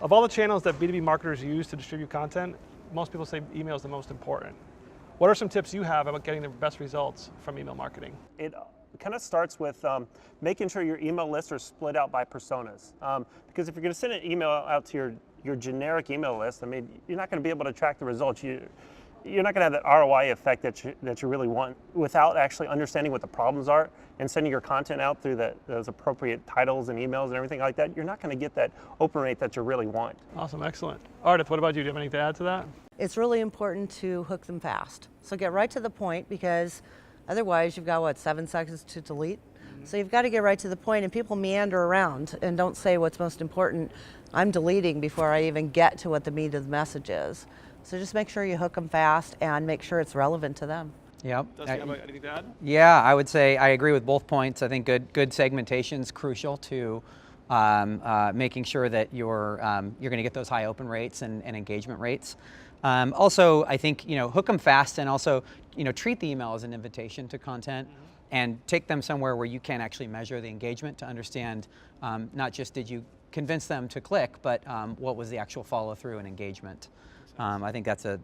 Of all the channels that B2B marketers use to distribute content, most people say email is the most important. What are some tips you have about getting the best results from email marketing? It kind of starts with making sure your email lists are split out by personas. Because if you're going to send an email out to your generic email list, I mean, you're not going to be able to track the results. You're not going to have that ROI effect that you really want without actually understanding what the problems are and sending your content out through those appropriate titles and emails and everything like that. You're not going to get that open rate that you really want. Awesome, excellent. Ardith, what about you? Do you have anything to add to that? It's really important to hook them fast. So get right to the point, because otherwise you've got, what, 7 seconds to delete? So you've got to get right to the point, and people meander around and don't say what's most important. I'm deleting before I even get to what the meat of the message is. So just make sure you hook them fast and make sure it's relevant to them. Yep. Dustin, have anything to add? Yeah, I would say I agree with both points. I think good segmentation is crucial to making sure that you're going to get those high open rates and engagement rates. Also, I think, hook them fast, and also, treat the email as an invitation to content, and take them somewhere where you can actually measure the engagement to understand not just did you convince them to click, but what was the actual follow through and engagement. I think that's a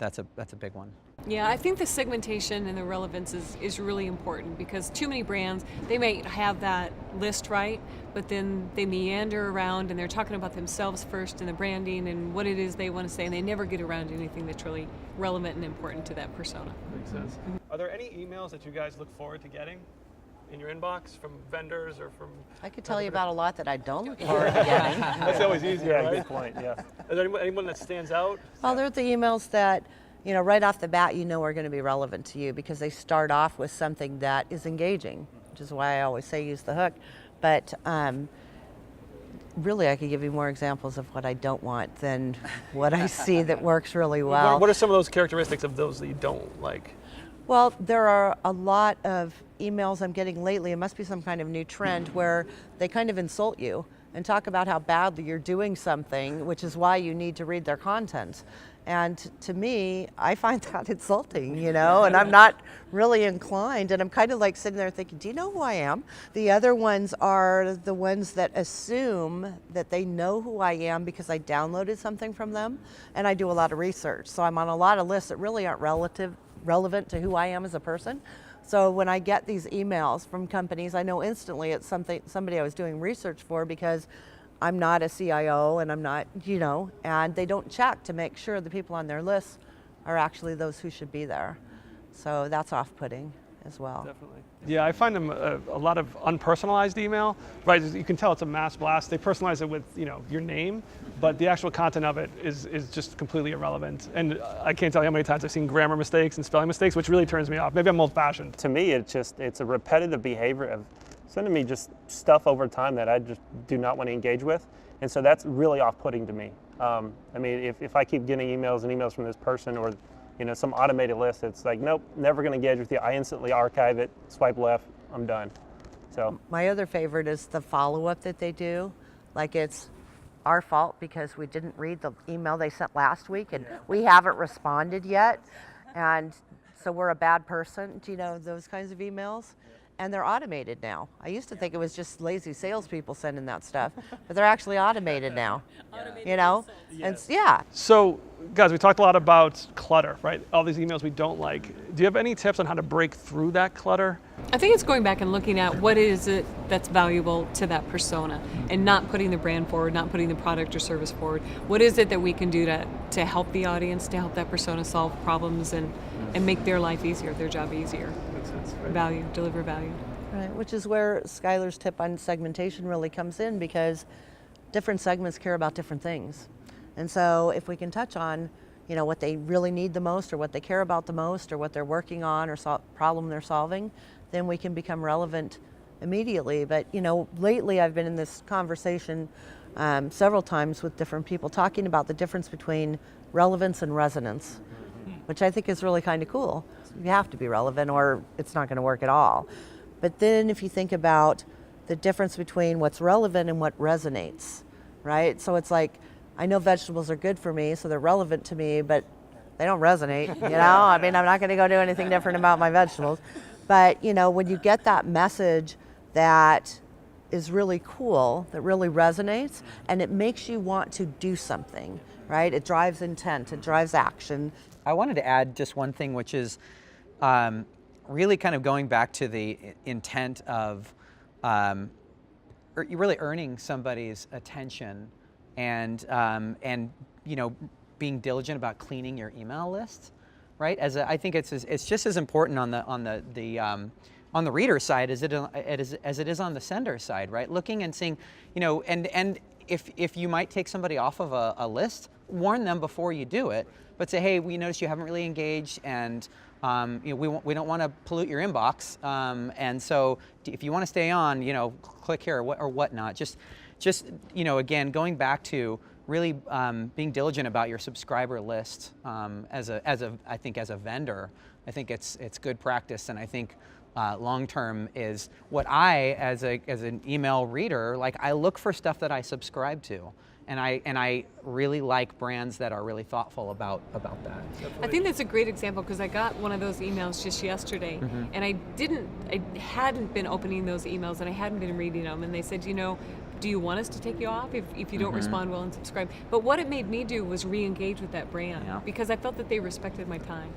big one. Yeah, I think the segmentation and the relevance is really important, because too many brands, they may have that list right, but then they meander around and they're talking about themselves first and the branding and what it is they want to say, and they never get around to anything that's really relevant and important to that persona. Makes sense. Are there any emails that you guys look forward to getting in your inbox from vendors or from... I could tell you about a lot that I don't look forward to getting. That's always easier, Yeah, right? good point, yeah. Is there anyone that stands out? Well, they're the emails that, right off the bat are going to be relevant to you, because they start off with something that is engaging, which is why I always say use the hook. But really, I could give you more examples of what I don't want than what I see that works really well. What are some of those characteristics of those that you don't like? Well, there are a lot of emails I'm getting lately. It must be some kind of new trend where they kind of insult you and talk about how badly you're doing something, which is why you need to read their content. And to me, I find that insulting, and I'm not really inclined. And I'm kind of like sitting there thinking, do you know who I am? The other ones are the ones that assume that they know who I am because I downloaded something from them, and I do a lot of research. So I'm on a lot of lists that really aren't relevant to who I am as a person. So when I get these emails from companies, I know instantly it's somebody I was doing research for, because I'm not a CIO and I'm not, and they don't check to make sure the people on their list are actually those who should be there. So that's off-putting as well. Definitely. Yeah, I find them a lot of unpersonalized email, right? You can tell it's a mass blast. They personalize it with, your name, but the actual content of it is just completely irrelevant. And I can't tell you how many times I've seen grammar mistakes and spelling mistakes, which really turns me off. Maybe I'm old-fashioned. To me, it's a repetitive behavior of sending me just stuff over time that I just do not want to engage with. And so that's really off-putting to me. I mean, if I keep getting emails and emails from this person, or some automated list, it's like, nope, never going to engage with you. I instantly archive it, swipe left, I'm done. So my other favorite is the follow-up that they do. Like, it's our fault because we didn't read the email they sent last week and we haven't responded yet. And so we're a bad person. Do you know those kinds of emails? And they're automated now. I used to think it was just lazy salespeople sending that stuff, but they're actually automated now. And So, guys, we talked a lot about clutter, right? All these emails we don't like. Do you have any tips on how to break through that clutter? I think it's going back and looking at what is it that's valuable to that persona, and not putting the brand forward, not putting the product or service forward. What is it that we can do to help the audience, to help that persona solve problems and make their life easier, their job easier? Makes sense, right? Value, deliver value. Right, which is where Skylar's tip on segmentation really comes in, because different segments care about different things. And so if we can touch on, what they really need the most, or what they care about the most, or what they're working on, or problem they're solving, then we can become relevant immediately. But, lately I've been in this conversation several times with different people talking about the difference between relevance and resonance, which I think is really kind of cool. You have to be relevant or it's not going to work at all. But then if you think about the difference between what's relevant and what resonates, right? So it's like, I know vegetables are good for me, so they're relevant to me, but they don't resonate, I mean, I'm not going to go do anything different about my vegetables. But, when you get that message that is really cool, that really resonates, and it makes you want to do something, right? It drives intent, it drives action. I wanted to add just one thing, which is really kind of going back to the intent of really earning somebody's attention, and you know, being diligent about cleaning your email list, right? I think it's just as important on the reader side as it is on the sender side, right? Looking and seeing, you know, and if you might take somebody off of a list, warn them before you do it, but say, hey, we noticed you haven't really engaged, and you know, we don't want to pollute your inbox, and so if you want to stay on, you know, click here or whatnot. Just you know, again, going back to really being diligent about your subscriber list I think as a vendor, I think it's good practice, and I think long term is what I as an email reader, like, I look for stuff that I subscribe to. And I really like brands that are really thoughtful about that. I think that's a great example, because I got one of those emails just yesterday, and I hadn't been opening those emails, and I hadn't been reading them, and they said, you know, do you want us to take you off if you don't respond well and subscribe? But what it made me do was re-engage with that brand, because I felt that they respected my time.